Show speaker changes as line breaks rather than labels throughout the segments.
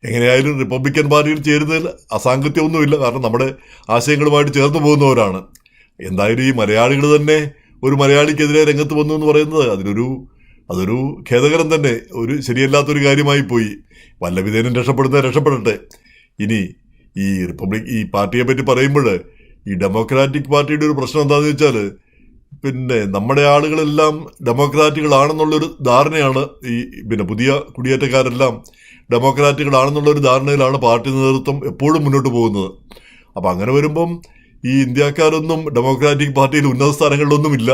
എങ്ങനെയായാലും റിപ്പബ്ലിക്കൻ പാർട്ടിയിൽ ചേരുന്നതിൽ അസാംഗത്യമൊന്നുമില്ല. കാരണം നമ്മുടെ ആശയങ്ങളുമായിട്ട് ചേർന്ന് പോകുന്നവരാണ്. എന്തായാലും ഈ മലയാളികൾ തന്നെ ഒരു മലയാളിക്കെതിരെ രംഗത്ത് വന്നു എന്ന് പറയുന്നത് അതൊരു ഖേദകരം തന്നെ, ഒരു ശരിയല്ലാത്തൊരു കാര്യമായി പോയി. വല്ല വിധേനം രക്ഷപ്പെടട്ടെ. ഇനി ഈ പാർട്ടിയെ പറ്റി പറയുമ്പോൾ ഈ ഡെമോക്രാറ്റിക് പാർട്ടിയുടെ ഒരു പ്രശ്നം എന്താണെന്ന് വെച്ചാൽ, പിന്നെ നമ്മുടെ ആളുകളെല്ലാം ഡെമോക്രാറ്റുകളാണെന്നുള്ളൊരു ധാരണയാണ്. പുതിയ കുടിയേറ്റക്കാരെല്ലാം ഡെമോക്രാറ്റുകളാണെന്നുള്ളൊരു ധാരണയിലാണ് പാർട്ടി നേതൃത്വം എപ്പോഴും മുന്നോട്ട് പോകുന്നത്. അപ്പം അങ്ങനെ വരുമ്പം ഈ ഇന്ത്യക്കാരൊന്നും ഡെമോക്രാറ്റിക് പാർട്ടിയിൽ ഉന്നത സ്ഥാനങ്ങളിലൊന്നുമില്ല.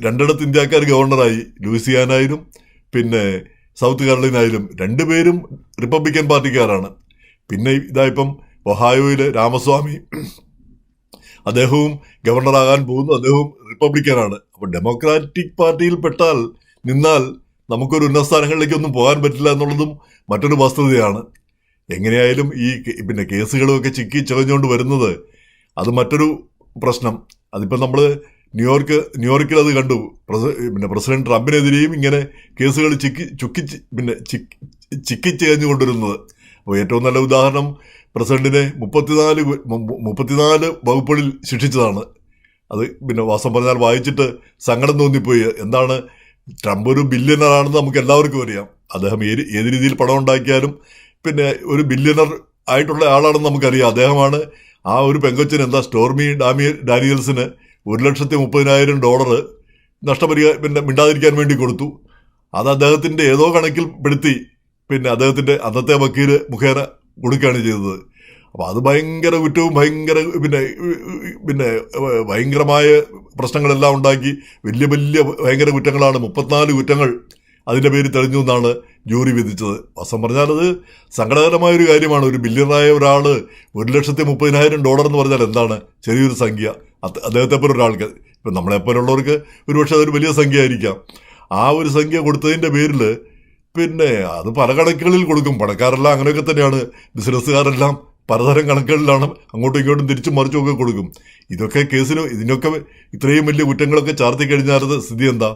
രണ്ടിടത്ത് ഇന്ത്യക്കാർ ഗവർണറായി, ലൂയിസിയാനായാലും പിന്നെ സൗത്ത് കരോളിനായാലും രണ്ടുപേരും റിപ്പബ്ലിക്കൻ പാർട്ടിക്കാരാണ്. പിന്നെ ഇതായിപ്പം ഒഹായോയിലെ രാമസ്വാമി, അദ്ദേഹവും ഗവർണറാകാൻ പോകുന്നു, അദ്ദേഹവും റിപ്പബ്ലിക്കനാണ്. അപ്പോൾ ഡെമോക്രാറ്റിക് പാർട്ടിയിൽ നിന്നാൽ നമുക്കൊരു ഉന്നത സ്ഥാനങ്ങളിലേക്കൊന്നും പോകാൻ പറ്റില്ല എന്നുള്ളതും മറ്റൊരു വസ്തുതയാണ്. എങ്ങനെയായാലും കേസുകളുമൊക്കെ ചിക്കി ചകഞ്ഞുകൊണ്ട് വരുന്നത് അത് മറ്റൊരു പ്രശ്നം. അതിപ്പോൾ നമ്മൾ ന്യൂയോർക്കിൽ അത് കണ്ടു. പ്രസിഡന്റ് ട്രംപിനെതിരെയും ഇങ്ങനെ കേസുകൾ ചിക്കിച്ചകഞ്ഞു കൊണ്ടുവരുന്നത്. അപ്പോൾ ഏറ്റവും നല്ല ഉദാഹരണം പ്രസിഡന്റിനെ 34 വകുപ്പുകളിൽ ശിക്ഷിച്ചതാണ്. അത് വാസ്തവം പറഞ്ഞാൽ വായിച്ചിട്ട് സങ്കടം തോന്നിപ്പോയി. എന്താണ്, ട്രംപ് ഒരു ബില്യണറാണെന്ന് നമുക്ക് എല്ലാവർക്കും അറിയാം. അദ്ദേഹം ഏത് രീതിയിൽ പണം ഉണ്ടാക്കിയാലും ഒരു ബില്യണർ ആയിട്ടുള്ള ആളാണെന്ന് നമുക്കറിയാം. അദ്ദേഹമാണ് ആ ഒരു പെങ്കൊച്ചിന് സ്റ്റോർമി ഡാനിയൽസിന് $130,000 നഷ്ടപരിഹാരം മിണ്ടാതിരിക്കാൻ വേണ്ടി കൊടുത്തു. അത് അദ്ദേഹത്തിന്റെ ഏതോ കണക്കിൽ പെടുത്തി അദ്ദേഹത്തിന്റെ അന്നത്തെ വക്കീല് മുഖേന കൊടുക്കുകയാണ് ചെയ്തത്. അപ്പോൾ അത് ഭയങ്കര കുറ്റവും ഭയങ്കരമായ പ്രശ്നങ്ങളെല്ലാം ഉണ്ടാക്കി. വലിയ ഭയങ്കര കുറ്റങ്ങളാണ്. 34 കുറ്റങ്ങൾ അതിൻ്റെ പേരിൽ തെളിഞ്ഞു എന്നാണ് ജൂറി വിധിച്ചത്. വാസ്തവം പറഞ്ഞാൽ അത് സങ്കടകരമായൊരു കാര്യമാണ്. ഒരു ബില്യണറായ ഒരാൾ $130,000 എന്ന് പറഞ്ഞാൽ എന്താണ്, ചെറിയൊരു സംഖ്യ. അദ്ദേഹത്തെപ്പോലെ ഒരാൾക്ക്, ഇപ്പം നമ്മളെപ്പോലുള്ളവർക്ക് ഒരുപക്ഷെ അതൊരു വലിയ സംഖ്യ ആയിരിക്കാം. ആ ഒരു സംഖ്യ കൊടുത്തതിൻ്റെ പേരിൽ അത് പല കണക്കുകളിൽ കൊടുക്കും. പണക്കാരെല്ലാം അങ്ങനെയൊക്കെ തന്നെയാണ്. ബിസിനസ്സുകാരെല്ലാം പലതരം കണക്കുകളിലാണ് അങ്ങോട്ടും ഇങ്ങോട്ടും തിരിച്ചും മറിച്ചുമൊക്കെ കൊടുക്കും. ഇതിനൊക്കെ ഇത്രയും വലിയ കുറ്റങ്ങളൊക്കെ ചാർത്തി കഴിഞ്ഞാൽ സ്ഥിതി എന്താ?